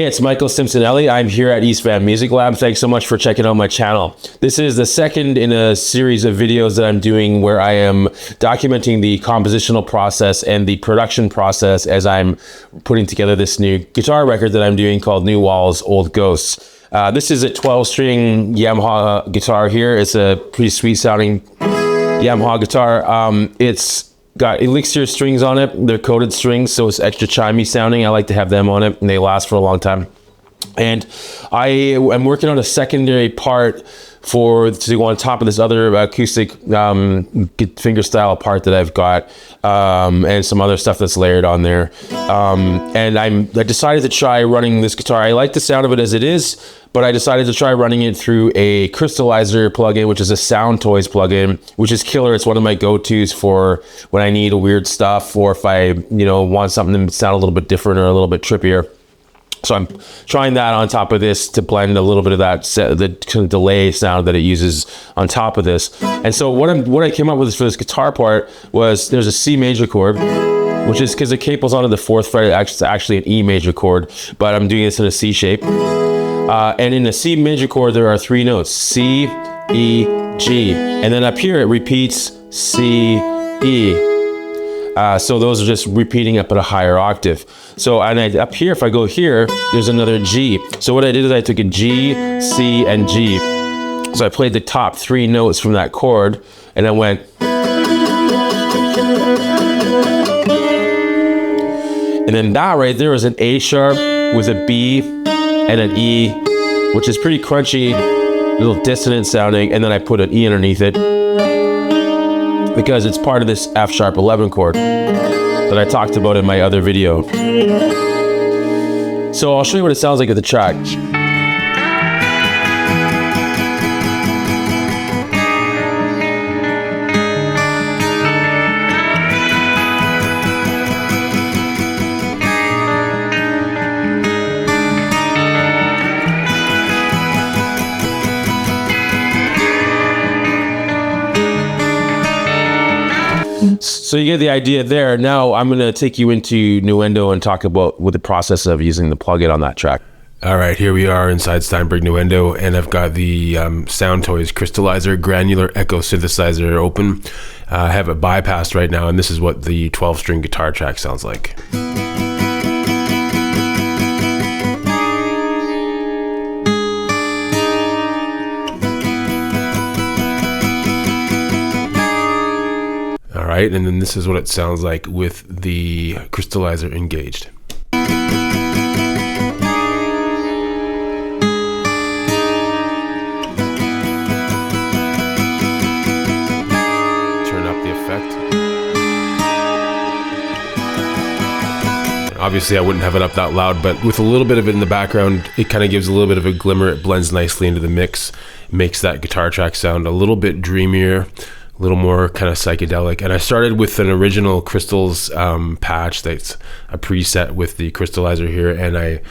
Hey, it's Michael Simpsonelli. I'm here at East Van Music Lab. Thanks so much for checking out my channel. This is the second in a series of videos that I'm doing where I am documenting the compositional process and the production process as I'm putting together this new guitar record that I'm doing called New Walls, Old Ghosts. This is a 12-string Yamaha guitar here. It's a pretty sweet sounding Yamaha guitar. It's got elixir strings on it. They're coated strings, so it's extra chimey sounding. I like to have them on it, and they last for a long time. And I am working on a secondary part to go on top of this other acoustic fingerstyle part that I've got, and some other stuff that's layered on there. And I decided to try running this guitar. I like the sound of it as it is, but I decided to try running it through a Crystallizer plugin, which is a Soundtoys plugin, which is killer. It's one of my go-tos for when I need weird stuff, or if I, want something to sound a little bit different or a little bit trippier. So I'm trying that on top of this to blend a little bit of that the kind of delay sound that it uses on top of this. And so what I came up with for this guitar part was there's a C major chord, which is because it caples onto the 4th fret. It's actually an E major chord, but I'm doing this in a C shape. And in the C major chord, there are 3 notes: C, E, G. And then up here, it repeats C, E. So those are just repeating up at a higher octave. So up here, if I go here, there's another G. So what I did is I took a G, C, and G. So I played the top 3 notes from that chord, and I went. And then that right there is an A sharp with a B and an E, which is pretty crunchy, a little dissonant sounding, and then I put an E underneath it because it's part of this F sharp 11 chord that I talked about in my other video. So I'll show you what it sounds like at the track. So you get the idea there. Now I'm going to take you into Nuendo and talk about the process of using the plugin on that track. All right, here we are inside Steinberg Nuendo, and I've got the Soundtoys Crystallizer granular echo synthesizer open. I have it bypassed right now, and this is what the 12-string guitar track sounds like. Right, and then this is what it sounds like with the Crystallizer engaged. Turn up the effect. Obviously I wouldn't have it up that loud, but with a little bit of it in the background, it kind of gives a little bit of a glimmer. It blends nicely into the mix, makes that guitar track sound a little bit dreamier, a little more kind of psychedelic. And I started with an original Crystals patch that's a preset with the Crystallizer here, and I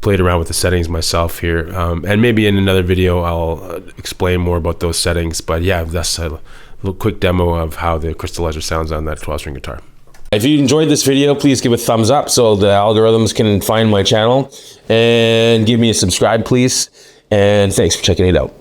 played around with the settings myself here, and maybe in another video I'll explain more about those settings. But yeah, that's a little quick demo of how the Crystallizer sounds on that 12-string guitar. If you enjoyed this video, please give a thumbs up so the algorithms can find my channel, and give me a subscribe, please. And thanks for checking it out.